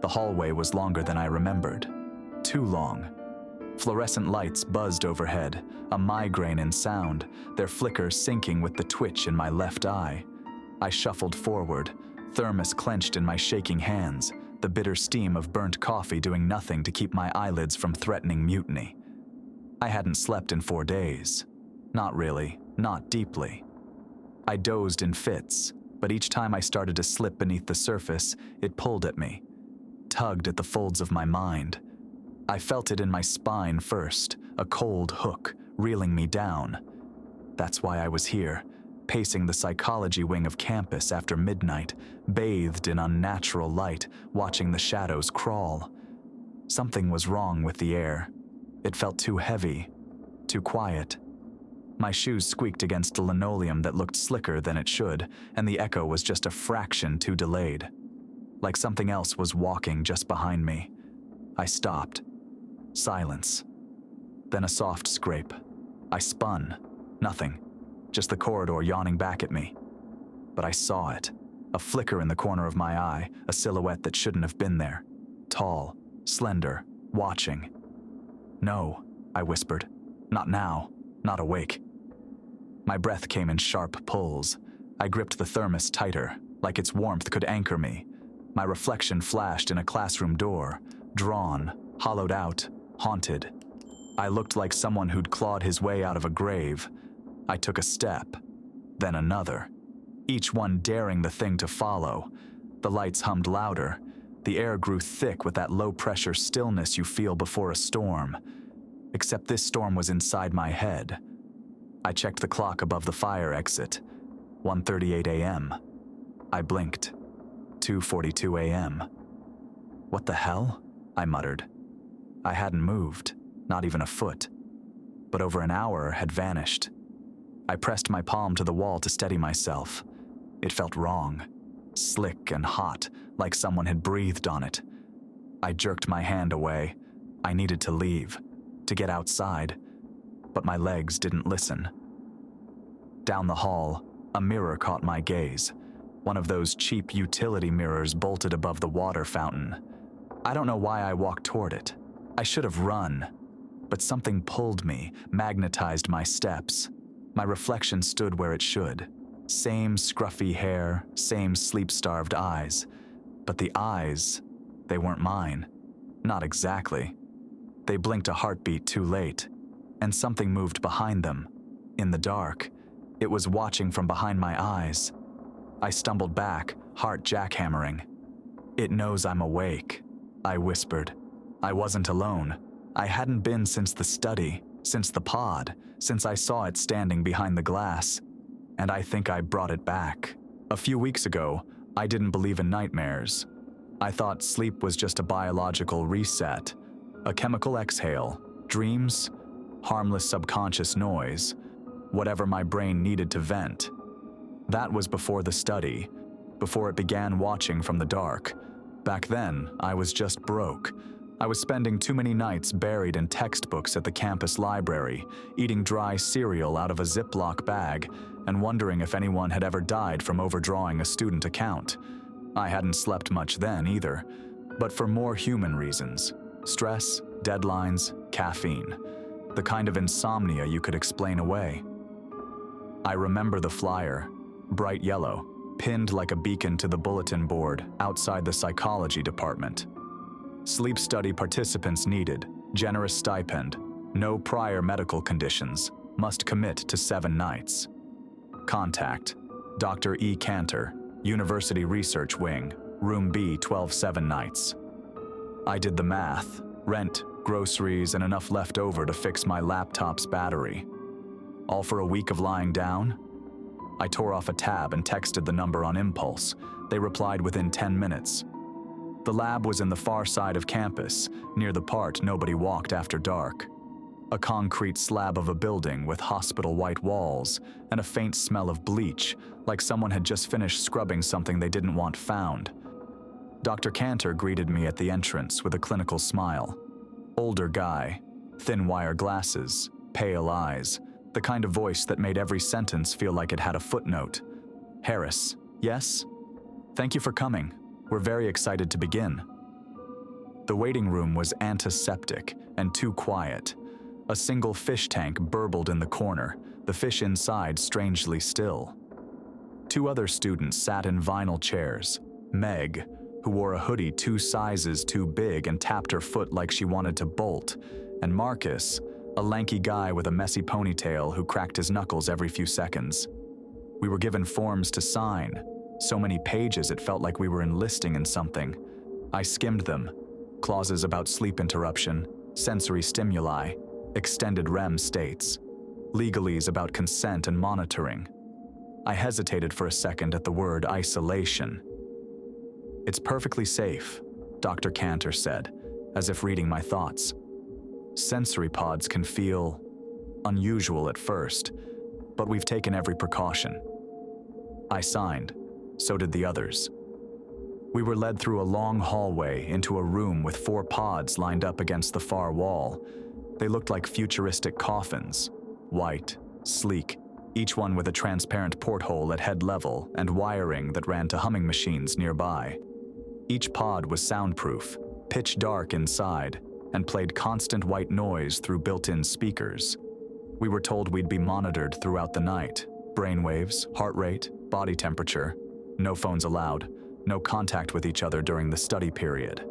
The hallway was longer than I remembered. Too long. Fluorescent lights buzzed overhead, a migraine in sound, their flicker syncing with the twitch in my left eye. I shuffled forward, thermos clenched in my shaking hands, the bitter steam of burnt coffee doing nothing to keep my eyelids from threatening mutiny. I hadn't slept in 4 days. Not really, not deeply. I dozed in fits, but each time I started to slip beneath the surface, it pulled at me, tugged at the folds of my mind. I felt it in my spine first, a cold hook, reeling me down. That's why I was here, pacing the psychology wing of campus after midnight, bathed in unnatural light, watching the shadows crawl. Something was wrong with the air. It felt too heavy, too quiet. My shoes squeaked against the linoleum that looked slicker than it should, and the echo was just a fraction too delayed. Like something else was walking just behind me. I stopped. Silence. Then a soft scrape. I spun. Nothing. Just the corridor yawning back at me. But I saw it. A flicker in the corner of my eye, a silhouette that shouldn't have been there. Tall, slender, watching. "No," I whispered. "Not now. Not awake." My breath came in sharp pulls. I gripped the thermos tighter, like its warmth could anchor me. My reflection flashed in a classroom door, drawn, hollowed out, haunted. I looked like someone who'd clawed his way out of a grave. I took a step, then another, each one daring the thing to follow. The lights hummed louder. The air grew thick with that low-pressure stillness you feel before a storm. Except this storm was inside my head. I checked the clock above the fire exit. 1:38 a.m. I blinked. 2:42 a.m. "What the hell?" I muttered. I hadn't moved, not even a foot. But over an hour had vanished. I pressed my palm to the wall to steady myself. It felt wrong, slick and hot, like someone had breathed on it. I jerked my hand away. I needed to leave, to get outside, but my legs didn't listen. Down the hall, a mirror caught my gaze, one of those cheap utility mirrors bolted above the water fountain. I don't know why I walked toward it. I should have run, but something pulled me, magnetized my steps. My reflection stood where it should. Same scruffy hair, same sleep-starved eyes. But the eyes, they weren't mine. Not exactly. They blinked a heartbeat too late, and something moved behind them. In the dark, it was watching from behind my eyes. I stumbled back, heart jackhammering. "It knows I'm awake," I whispered. I wasn't alone. I hadn't been since the study, since the pod, since I saw it standing behind the glass. And I think I brought it back. A few weeks ago, I didn't believe in nightmares. I thought sleep was just a biological reset, a chemical exhale, dreams, harmless subconscious noise, whatever my brain needed to vent. That was before the study, before it began watching from the dark. Back then, I was just broke. I was spending too many nights buried in textbooks at the campus library, eating dry cereal out of a Ziploc bag, and wondering if anyone had ever died from overdrawing a student account. I hadn't slept much then either, but for more human reasons. Stress, deadlines, caffeine. The kind of insomnia you could explain away. I remember the flyer, bright yellow, pinned like a beacon to the bulletin board outside the psychology department. Sleep study participants needed, generous stipend, no prior medical conditions, must commit to 7 nights. Contact, Dr. E. Cantor, University Research Wing, Room B, 12-7 nights. I did the math, rent, groceries, and enough left over to fix my laptop's battery. All for a week of lying down? I tore off a tab and texted the number on impulse. They replied within 10 minutes. The lab was in the far side of campus, near the part nobody walked after dark. A concrete slab of a building with hospital-white walls and a faint smell of bleach, like someone had just finished scrubbing something they didn't want found. Dr. Cantor greeted me at the entrance with a clinical smile. Older guy, thin wire glasses, pale eyes, the kind of voice that made every sentence feel like it had a footnote. "Harris, yes? Thank you for coming. We're very excited to begin." The waiting room was antiseptic and too quiet. A single fish tank burbled in the corner, the fish inside strangely still. 2 other students sat in vinyl chairs. Meg, who wore a hoodie 2 sizes too big and tapped her foot like she wanted to bolt, and Marcus, a lanky guy with a messy ponytail who cracked his knuckles every few seconds. We were given forms to sign, so many pages it felt like we were enlisting in something. I skimmed them. Clauses about sleep interruption, sensory stimuli, extended REM states, legalese about consent and monitoring. I hesitated for a second at the word isolation. "It's perfectly safe," Dr. Cantor said, as if reading my thoughts. "Sensory pods can feel unusual at first, but we've taken every precaution." I signed. So did the others. We were led through a long hallway into a room with 4 pods lined up against the far wall. They looked like futuristic coffins, white, sleek, each one with a transparent porthole at head level and wiring that ran to humming machines nearby. Each pod was soundproof, pitch dark inside, and played constant white noise through built-in speakers. We were told we'd be monitored throughout the night. Brainwaves, heart rate, body temperature. No phones allowed. No contact with each other during the study period.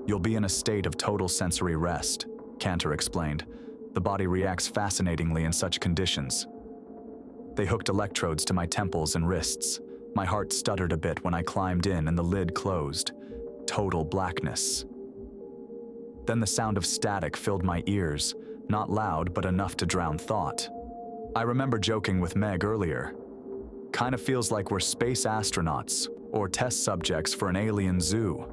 "You'll be in a state of total sensory rest," Cantor explained. "The body reacts fascinatingly in such conditions." They hooked electrodes to my temples and wrists. My heart stuttered a bit when I climbed in and the lid closed. Total blackness. Then the sound of static filled my ears, not loud but enough to drown thought. I remember joking with Meg earlier. "Kind of feels like we're space astronauts or test subjects for an alien zoo."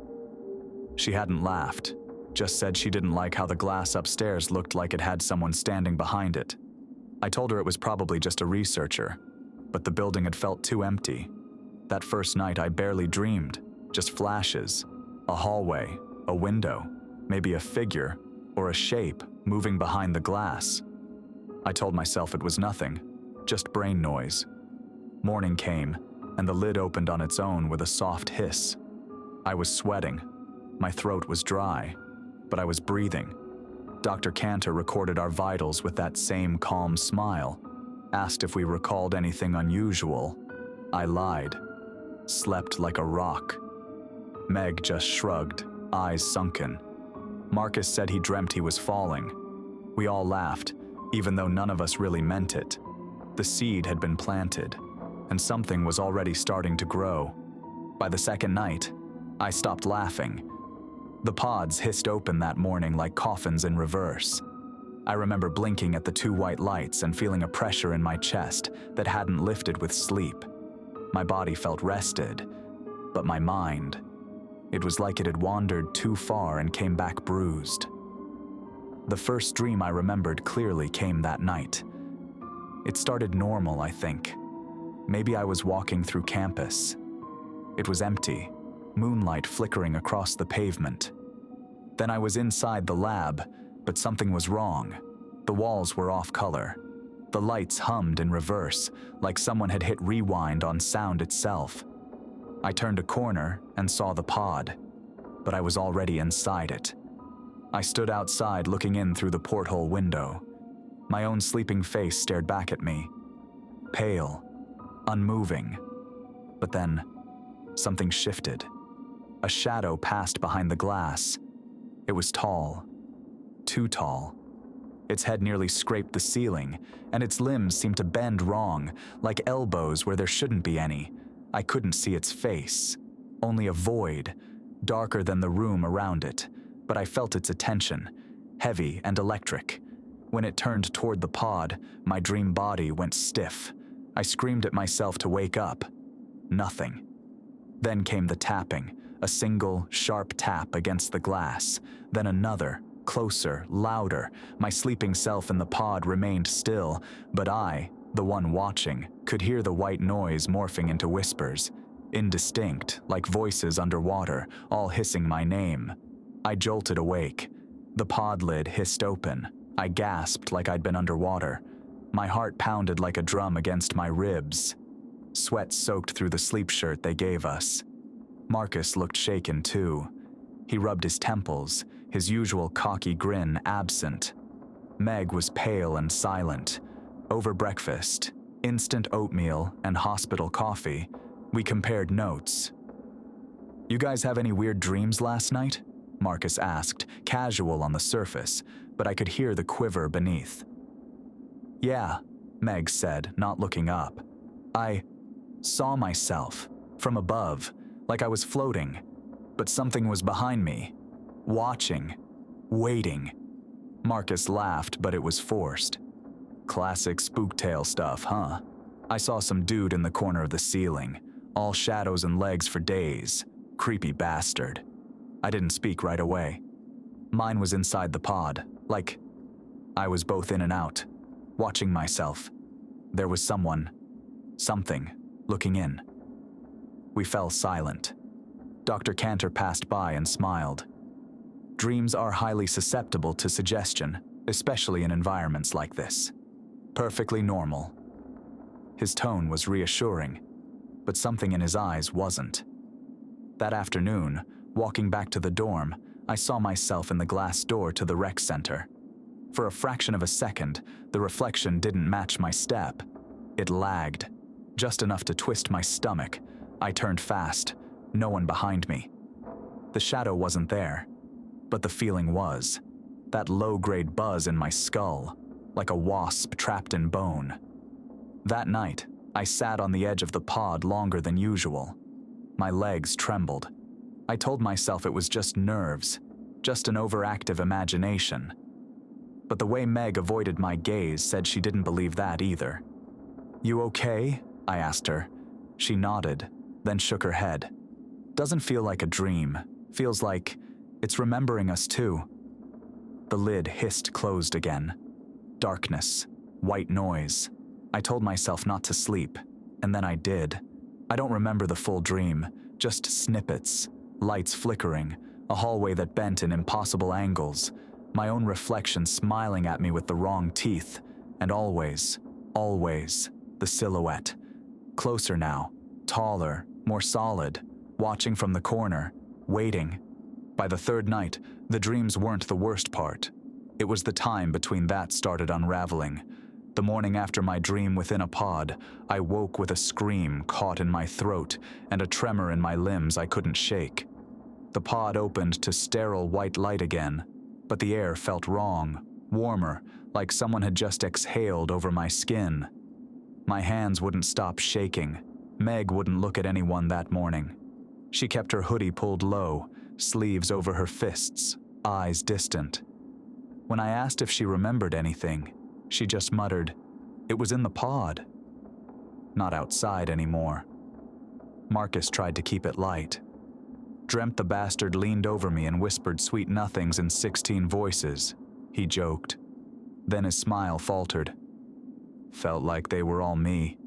She hadn't laughed, just said she didn't like how the glass upstairs looked like it had someone standing behind it. I told her it was probably just a researcher, but the building had felt too empty. That first night I barely dreamed, just flashes, a hallway, a window, maybe a figure or a shape moving behind the glass. I told myself it was nothing, just brain noise. Morning came, and the lid opened on its own with a soft hiss. I was sweating. My throat was dry, but I was breathing. Dr. Cantor recorded our vitals with that same calm smile, asked if we recalled anything unusual. I lied. Slept like a rock. Meg just shrugged, eyes sunken. Marcus said he dreamt he was falling. We all laughed, even though none of us really meant it. The seed had been planted, and something was already starting to grow. By the second night, I stopped laughing. The pods hissed open that morning like coffins in reverse. I remember blinking at the 2 white lights and feeling a pressure in my chest that hadn't lifted with sleep. My body felt rested, but my mind, it was like it had wandered too far and came back bruised. The first dream I remembered clearly came that night. It started normal, I think. Maybe I was walking through campus. It was empty, moonlight flickering across the pavement. Then I was inside the lab, but something was wrong. The walls were off color. The lights hummed in reverse, like someone had hit rewind on sound itself. I turned a corner and saw the pod, but I was already inside it. I stood outside looking in through the porthole window. My own sleeping face stared back at me, pale, unmoving. But then, something shifted. A shadow passed behind the glass. It was tall, too tall. Its head nearly scraped the ceiling, and its limbs seemed to bend wrong, like elbows where there shouldn't be any. I couldn't see its face, only a void, darker than the room around it, but I felt its attention, heavy and electric. When it turned toward the pod, my dream body went stiff. I screamed at myself to wake up. Nothing. Then came the tapping, a single, sharp tap against the glass, then another, closer, louder. My sleeping self in the pod remained still, but I, the one watching, could hear the white noise morphing into whispers, indistinct, like voices underwater, all hissing my name. I jolted awake. The pod lid hissed open. I gasped like I'd been underwater. My heart pounded like a drum against my ribs. Sweat soaked through the sleep shirt they gave us. Marcus looked shaken too. He rubbed his temples, his usual cocky grin absent. Meg was pale and silent. Over breakfast, instant oatmeal and hospital coffee, we compared notes. "You guys have any weird dreams last night?" Marcus asked, casual on the surface, but I could hear the quiver beneath. "Yeah," Meg said, not looking up. "I saw myself, from above, like I was floating, but something was behind me, watching, waiting." Marcus laughed, but it was forced. "Classic spooktail stuff, huh? I saw some dude in the corner of the ceiling, all shadows and legs for days. Creepy bastard." I didn't speak right away. Mine was inside the pod, like I was both in and out, watching myself. There was something, looking in. We fell silent. Dr. Cantor passed by and smiled. "Dreams are highly susceptible to suggestion, especially in environments like this. Perfectly normal." His tone was reassuring, but something in his eyes wasn't. That afternoon, walking back to the dorm, I saw myself in the glass door to the rec center. For a fraction of a second, the reflection didn't match my step. It lagged, just enough to twist my stomach. I turned fast, no one behind me. The shadow wasn't there, but the feeling was. That low-grade buzz in my skull, like a wasp trapped in bone. That night, I sat on the edge of the pod longer than usual. My legs trembled. I told myself it was just nerves, just an overactive imagination. But the way Meg avoided my gaze said she didn't believe that either. "You okay?" I asked her. She nodded, then shook her head. "Doesn't feel like a dream. Feels like it's remembering us too." The lid hissed closed again. Darkness, white noise. I told myself not to sleep, and then I did. I don't remember the full dream, just snippets, lights flickering, a hallway that bent in impossible angles, my own reflection smiling at me with the wrong teeth, and always, the silhouette. Closer now, taller, more solid, watching from the corner, waiting. By the third night, the dreams weren't the worst part. It was the time between that started unraveling. The morning after my dream within a pod, I woke with a scream caught in my throat and a tremor in my limbs I couldn't shake. The pod opened to sterile white light again, but the air felt wrong, warmer, like someone had just exhaled over my skin. My hands wouldn't stop shaking. Meg wouldn't look at anyone that morning. She kept her hoodie pulled low, sleeves over her fists, eyes distant. When I asked if she remembered anything, she just muttered, "It was in the pod." Not outside anymore. Marcus tried to keep it light. Dreamt the bastard leaned over me and whispered sweet nothings in 16 voices. He joked. Then his smile faltered. Felt like they were all me.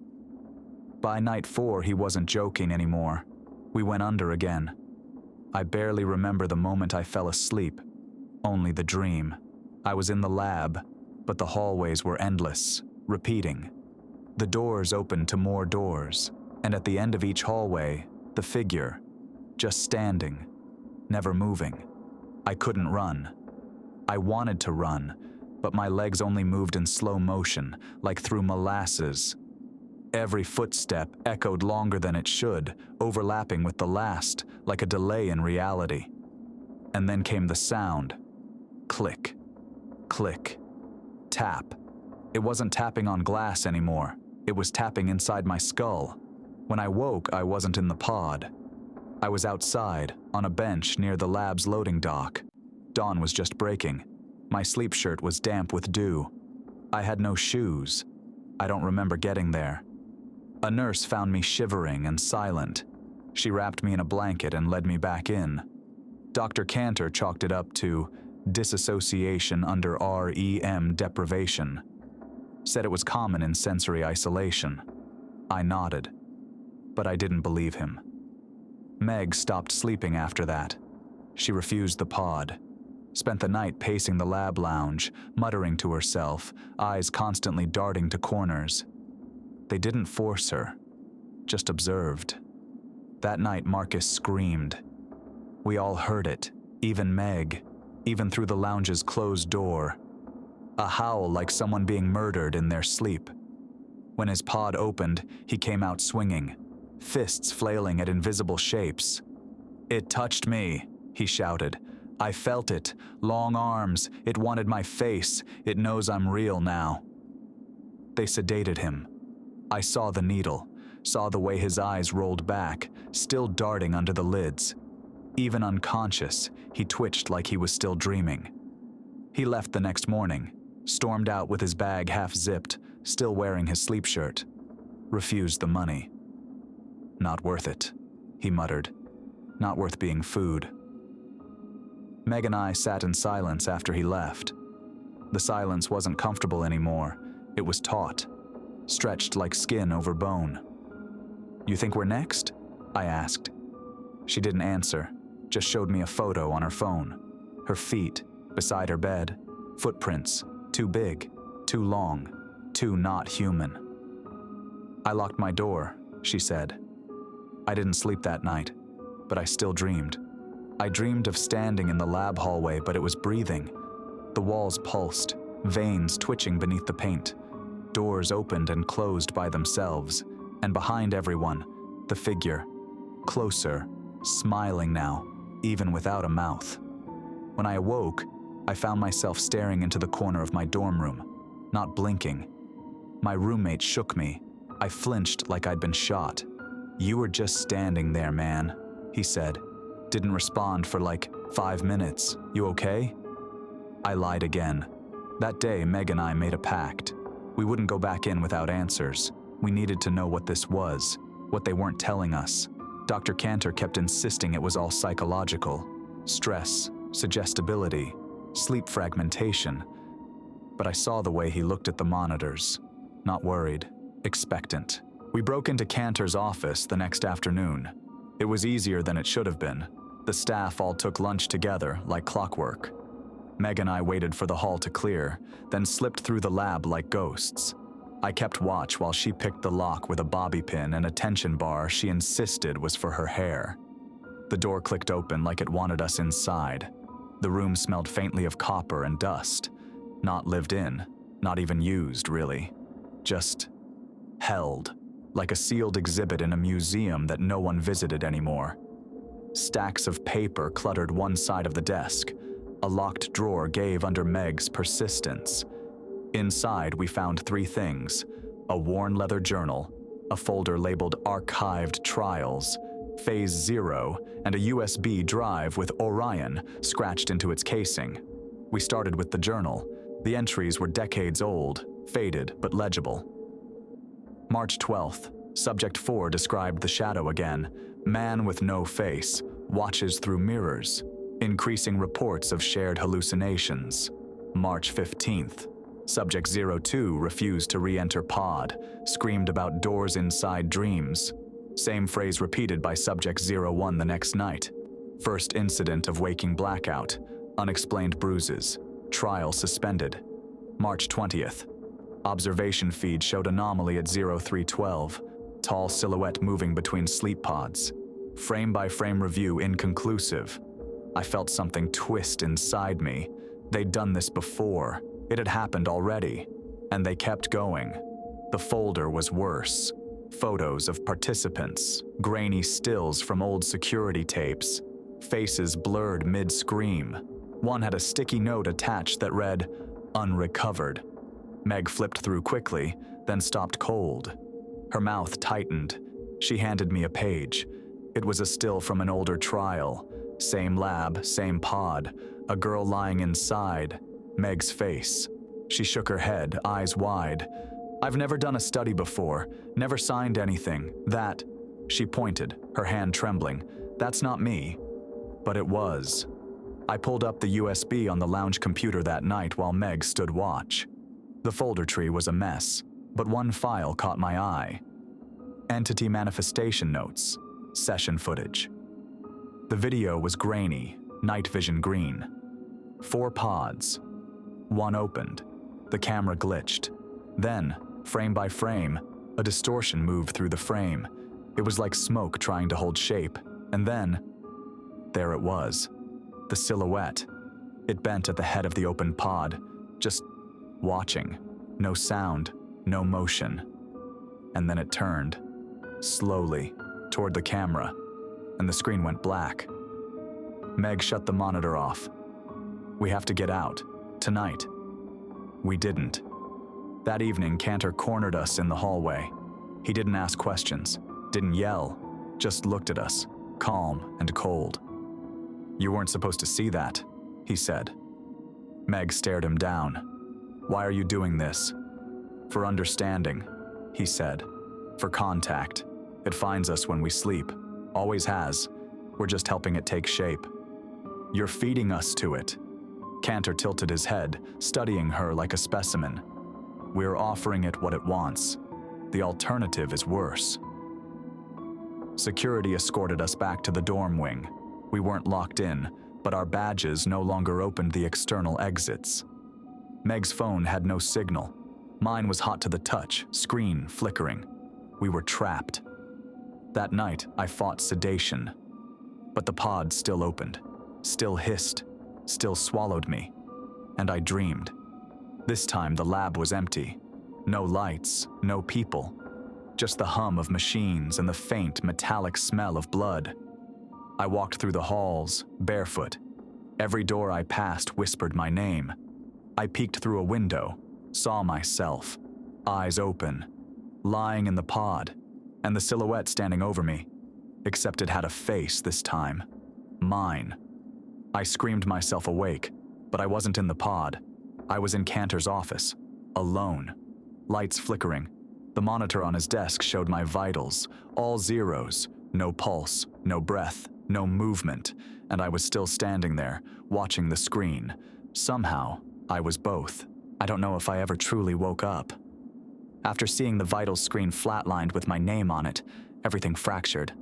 By night 4, he wasn't joking anymore. We went under again. I barely remember the moment I fell asleep. Only the dream. I was in the lab, but the hallways were endless, repeating. The doors opened to more doors, and at the end of each hallway, the figure, just standing, never moving. I couldn't run. I wanted to run, but my legs only moved in slow motion, like through molasses. Every footstep echoed longer than it should, overlapping with the last, like a delay in reality. And then came the sound. Click, click, tap. It wasn't tapping on glass anymore. It was tapping inside my skull. When I woke, I wasn't in the pod. I was outside, on a bench near the lab's loading dock. Dawn was just breaking. My sleep shirt was damp with dew. I had no shoes. I don't remember getting there. A nurse found me shivering and silent. She wrapped me in a blanket and led me back in. Dr. Cantor chalked it up to disassociation under REM deprivation. Said it was common in sensory isolation. I nodded, but I didn't believe him. Meg stopped sleeping after that. She refused the pod. Spent the night pacing the lab lounge, muttering to herself, eyes constantly darting to corners. They didn't force her, just observed. That night Marcus screamed. We all heard it, Even Meg, even through the lounge's closed door. A howl like someone being murdered in their sleep. When his pod opened, he came out swinging, fists flailing at invisible shapes. "It touched me," he shouted. "I felt it. Long arms. It wanted my face. It knows I'm real now." They sedated him. I saw the needle, saw the way his eyes rolled back, still darting under the lids. Even unconscious, he twitched like he was still dreaming. He left the next morning, stormed out with his bag half-zipped, still wearing his sleep shirt. Refused the money. "Not worth it," he muttered. "Not worth being food." Meg and I sat in silence after he left. The silence wasn't comfortable anymore. It was taut, stretched like skin over bone. "You think we're next?" I asked. She didn't answer, just showed me a photo on her phone. Her feet, beside her bed, footprints, too big, too long, too not human. "I locked my door," she said. "I didn't sleep that night, but I still dreamed. I dreamed of standing in the lab hallway, but it was breathing. The walls pulsed, veins twitching beneath the paint. Doors opened and closed by themselves, and behind everyone, the figure, closer, smiling now, even without a mouth. When I awoke, I found myself staring into the corner of my dorm room, not blinking. My roommate shook me. I flinched like I'd been shot. "You were just standing there, man," he said. Didn't respond for like 5 minutes. "You okay?" I lied again. That day, Meg and I made a pact. We wouldn't go back in without answers. We needed to know what this was, what they weren't telling us. Dr. Cantor kept insisting it was all psychological. Stress, suggestibility, sleep fragmentation. But I saw the way he looked at the monitors. Not worried, expectant. We broke into Cantor's office the next afternoon. It was easier than it should have been. The staff all took lunch together, like clockwork. Meg and I waited for the hall to clear, then slipped through the lab like ghosts. I kept watch while she picked the lock with a bobby pin and a tension bar she insisted was for her hair. The door clicked open like it wanted us inside. The room smelled faintly of copper and dust. Not lived in, not even used, really. Just held, like a sealed exhibit in a museum that no one visited anymore. Stacks of paper cluttered one side of the desk. A locked drawer gave under Meg's persistence. Inside, we found 3 things: a worn leather journal, a folder labeled Archived Trials, Phase 0, and a USB drive with Orion scratched into its casing. We started with the journal. The entries were decades old, faded but legible. March 12th, Subject 4 described the shadow again. Man with no face, watches through mirrors. Increasing reports of shared hallucinations. March 15th, Subject 02 refused to re-enter pod, screamed about doors inside dreams. Same phrase repeated by Subject 01 the next night. First incident of waking blackout, unexplained bruises, trial suspended. March 20th, observation feed showed anomaly at 0312, tall silhouette moving between sleep pods. Frame-by-frame review inconclusive. I felt something twist inside me. They'd done this before. It had happened already. And they kept going. The folder was worse. Photos of participants, grainy stills from old security tapes, faces blurred mid-scream. One had a sticky note attached that read, "Unrecovered." Meg flipped through quickly, then stopped cold. Her mouth tightened. She handed me a page. It was a still from an older trial. Same lab, same pod, a girl lying inside, Meg's face. She shook her head, eyes wide. "I've never done a study before, never signed anything. That," she pointed, her hand trembling, "that's not me." But it was. I pulled up the USB on the lounge computer that night while Meg stood watch. The folder tree was a mess, but one file caught my eye. Entity manifestation notes, session footage. The video was grainy, night vision green. 4 pods. One opened. The camera glitched. Then, frame by frame, a distortion moved through the frame. It was like smoke trying to hold shape. And then, there it was. The silhouette. It bent at the head of the open pod, just watching. No sound, no motion. And then it turned, slowly, toward the camera, and the screen went black. Meg shut the monitor off. We have to get out, tonight. We didn't. That evening, Cantor cornered us in the hallway. He didn't ask questions, didn't yell, just looked at us, calm and cold. You weren't supposed to see that, he said. Meg stared him down. Why are you doing this? For understanding, he said. For contact. It finds us when we sleep. Always has. We're just helping it take shape. You're feeding us to it. Cantor tilted his head, studying her like a specimen. We're offering it what it wants. The alternative is worse. Security escorted us back to the dorm wing. We weren't locked in, but our badges no longer opened the external exits. Meg's phone had no signal. Mine was hot to the touch, screen flickering. We were trapped. That night, I fought sedation. But the pod still opened, still hissed, still swallowed me. And I dreamed. This time the lab was empty. No lights, no people. Just the hum of machines and the faint metallic smell of blood. I walked through the halls, barefoot. Every door I passed whispered my name. I peeked through a window, saw myself, eyes open, lying in the pod, and the silhouette standing over me, except it had a face this time. Mine. I screamed myself awake, but I wasn't in the pod. I was in Cantor's office, alone. Lights flickering. The monitor on his desk showed my vitals, all zeros, no pulse, no breath, no movement, and I was still standing there, watching the screen. Somehow, I was both. I don't know if I ever truly woke up. After seeing the vital screen flatlined with my name on it, everything fractured.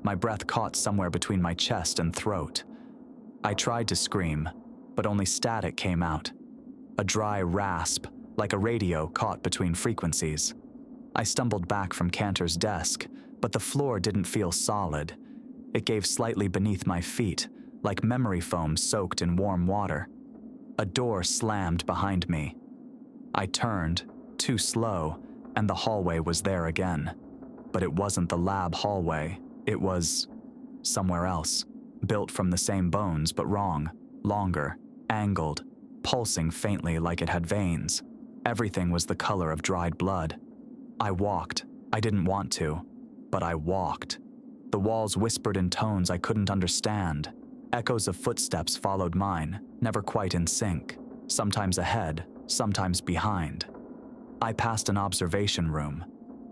My breath caught somewhere between my chest and throat. I tried to scream, but only static came out. A dry rasp, like a radio caught between frequencies. I stumbled back from Cantor's desk, but the floor didn't feel solid. It gave slightly beneath my feet, like memory foam soaked in warm water. A door slammed behind me. I turned, too slow, and the hallway was there again. But it wasn't the lab hallway. It was somewhere else, built from the same bones but wrong, longer, angled, pulsing faintly like it had veins. Everything was the color of dried blood. I walked. I didn't want to, but I walked. The walls whispered in tones I couldn't understand. Echoes of footsteps followed mine, never quite in sync, sometimes ahead, sometimes behind. I passed an observation room.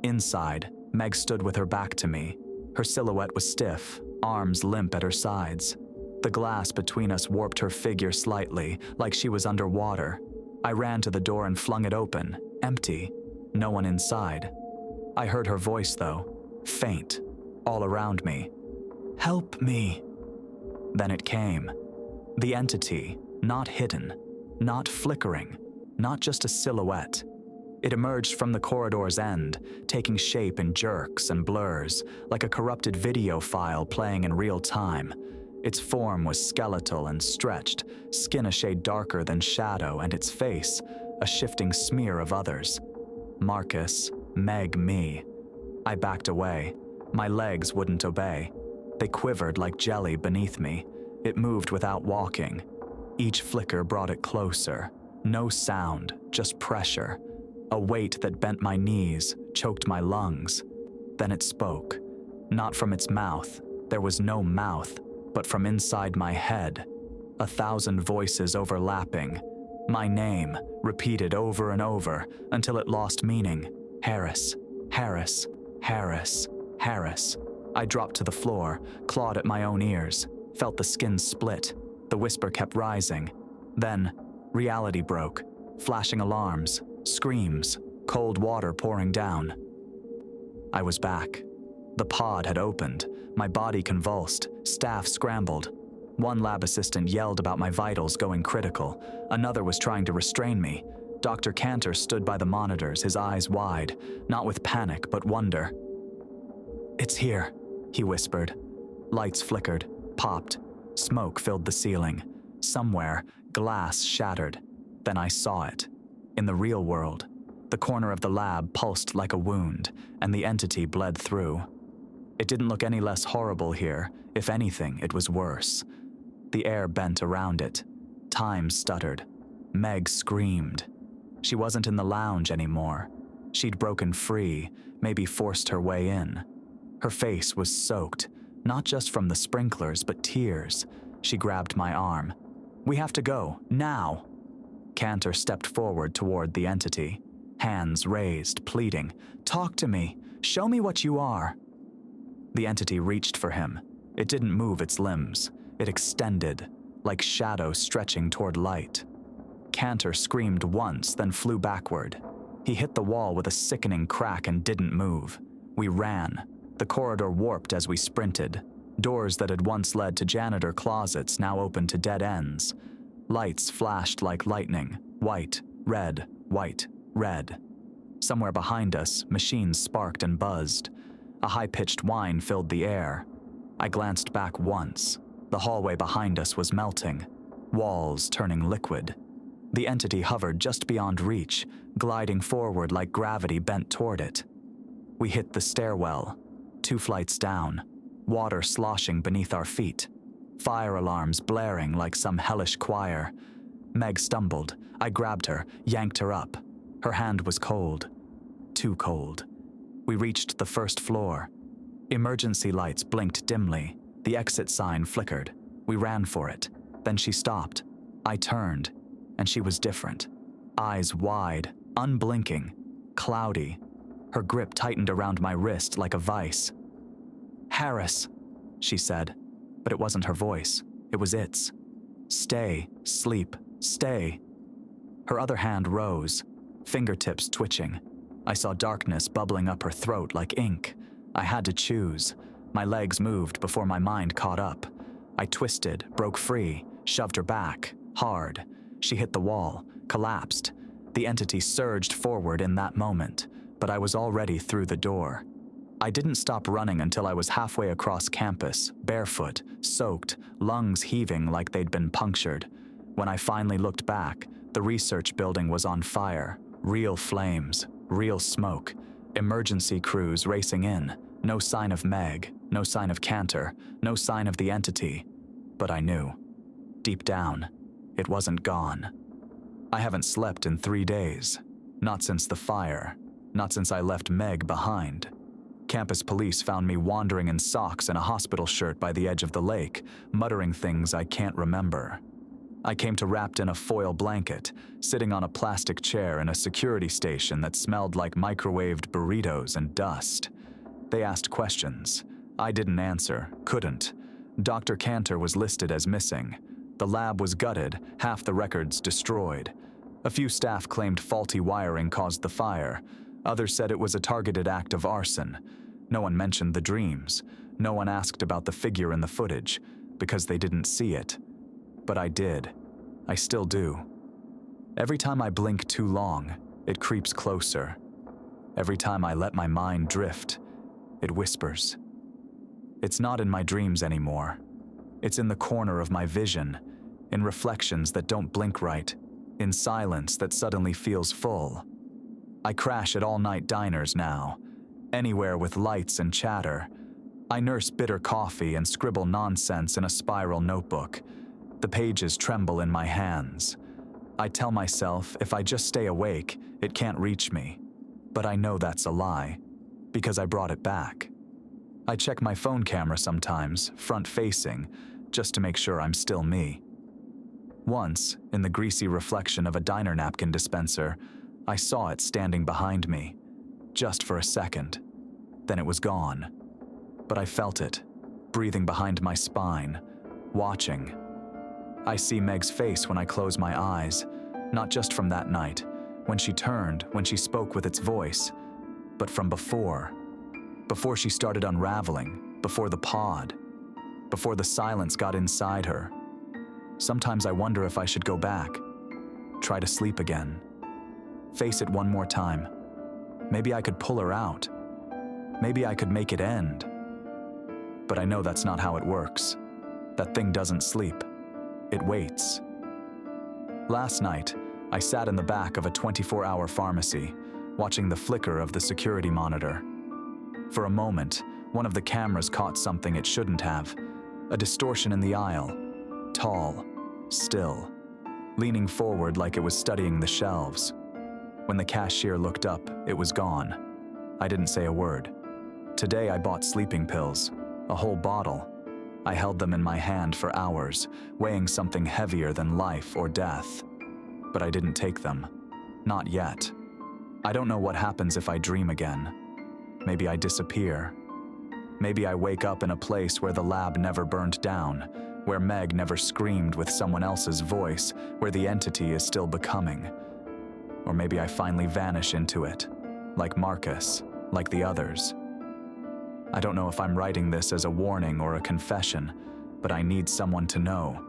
Inside, Meg stood with her back to me. Her silhouette was stiff, arms limp at her sides. The glass between us warped her figure slightly, like she was underwater. I ran to the door and flung it open, empty. No one inside. I heard her voice, though, faint, all around me. "Help me." Then it came. The entity, not hidden, not flickering, not just a silhouette. It emerged from the corridor's end, taking shape in jerks and blurs, like a corrupted video file playing in real time. Its form was skeletal and stretched, skin a shade darker than shadow, and its face, a shifting smear of others. Marcus, Meg, me. I backed away. My legs wouldn't obey. They quivered like jelly beneath me. It moved without walking. Each flicker brought it closer. No sound, just pressure. A weight that bent my knees, choked my lungs. Then it spoke. Not from its mouth. There was no mouth, but from inside my head. 1,000 voices overlapping. My name, repeated over and over, until it lost meaning. Harris, Harris, Harris, Harris. I dropped to the floor, clawed at my own ears, felt the skin split. The whisper kept rising. Then, reality broke. Flashing alarms, screams, cold water pouring down. I was back. The pod had opened. My body convulsed. Staff scrambled. One lab assistant yelled about my vitals going critical. Another was trying to restrain me. Dr. Cantor stood by the monitors, his eyes wide, not with panic but wonder. "It's here," he whispered. Lights flickered, popped. Smoke filled the ceiling. Somewhere, glass shattered. Then I saw it. In the real world, the corner of the lab pulsed like a wound, and the entity bled through. It didn't look any less horrible here. If anything, it was worse. The air bent around it. Time stuttered. Meg screamed. She wasn't in the lounge anymore. She'd broken free, maybe forced her way in. Her face was soaked, not just from the sprinklers, but tears. She grabbed my arm. "We have to go, now!" Cantor stepped forward toward the entity, hands raised, pleading, "Talk to me. Show me what you are." The entity reached for him. It didn't move its limbs. It extended, like shadow stretching toward light. Cantor screamed once, then flew backward. He hit the wall with a sickening crack and didn't move. We ran. The corridor warped as we sprinted. Doors that had once led to janitor closets now opened to dead ends. Lights flashed like lightning, white, red, white, red. Somewhere behind us, machines sparked and buzzed. A high-pitched whine filled the air. I glanced back once. The hallway behind us was melting, walls turning liquid. The entity hovered just beyond reach, gliding forward like gravity bent toward it. We hit the stairwell, 2 flights down, water sloshing beneath our feet, fire alarms blaring like some hellish choir. Meg stumbled. I grabbed her, yanked her up. Her hand was cold. Too cold. We reached the first floor. Emergency lights blinked dimly. The exit sign flickered. We ran for it. Then she stopped. I turned, and she was different. Eyes wide, unblinking, cloudy. Her grip tightened around my wrist like a vice. "Harris," she said, but it wasn't her voice. It was its. "Stay, sleep, stay." Her other hand rose, fingertips twitching. I saw darkness bubbling up her throat like ink. I had to choose. My legs moved before my mind caught up. I twisted, broke free, shoved her back, hard. She hit the wall, collapsed. The entity surged forward in that moment, but I was already through the door. I didn't stop running until I was halfway across campus, barefoot, soaked, lungs heaving like they'd been punctured. When I finally looked back, the research building was on fire. Real flames, real smoke, emergency crews racing in. No sign of Meg, no sign of Cantor, no sign of the entity. But I knew. Deep down, it wasn't gone. I haven't slept in 3 days. Not since the fire. Not since I left Meg behind. Campus police found me wandering in socks and a hospital shirt by the edge of the lake, muttering things I can't remember. I came to wrapped in a foil blanket, sitting on a plastic chair in a security station that smelled like microwaved burritos and dust. They asked questions. I didn't answer, couldn't. Dr. Cantor was listed as missing. The lab was gutted, half the records destroyed. A few staff claimed faulty wiring caused the fire. Others said it was a targeted act of arson. No one mentioned the dreams. No one asked about the figure in the footage, because they didn't see it. But I did. I still do. Every time I blink too long, it creeps closer. Every time I let my mind drift, it whispers. It's not in my dreams anymore. It's in the corner of my vision, in reflections that don't blink right, in silence that suddenly feels full. I crash at all-night diners now, anywhere with lights and chatter. I nurse bitter coffee and scribble nonsense in a spiral notebook. The pages tremble in my hands. I tell myself if I just stay awake, it can't reach me. But I know that's a lie, because I brought it back. I check my phone camera sometimes, front-facing, just to make sure I'm still me. Once, in the greasy reflection of a diner napkin dispenser, I saw it standing behind me, just for a second. Then it was gone. But I felt it, breathing behind my spine, watching. I see Meg's face when I close my eyes, not just from that night, when she turned, when she spoke with its voice, but from before. Before she started unraveling, before the pod, before the silence got inside her. Sometimes I wonder if I should go back, try to sleep again, face it one more time. Maybe I could pull her out. Maybe I could make it end. But I know that's not how it works. That thing doesn't sleep. It waits. Last night, I sat in the back of a 24-hour pharmacy, watching the flicker of the security monitor. For a moment, one of the cameras caught something it shouldn't have, a distortion in the aisle, tall, still, leaning forward like it was studying the shelves. When the cashier looked up, it was gone. I didn't say a word. Today I bought sleeping pills, a whole bottle. I held them in my hand for hours, weighing something heavier than life or death. But I didn't take them. Not yet. I don't know what happens if I dream again. Maybe I disappear. Maybe I wake up in a place where the lab never burned down, where Meg never screamed with someone else's voice, where the entity is still becoming. Or maybe I finally vanish into it, like Marcus, like the others. I don't know if I'm writing this as a warning or a confession, but I need someone to know.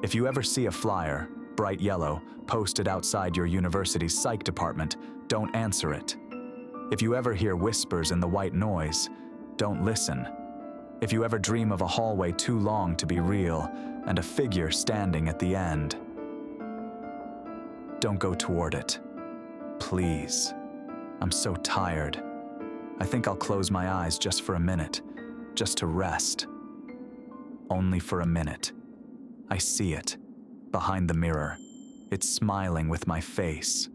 If you ever see a flyer, bright yellow, posted outside your university's psych department, don't answer it. If you ever hear whispers in the white noise, don't listen. If you ever dream of a hallway too long to be real and a figure standing at the end, don't go toward it. Please. I'm so tired. I think I'll close my eyes just for a minute, just to rest. Only for a minute. I see it, behind the mirror. It's smiling with my face.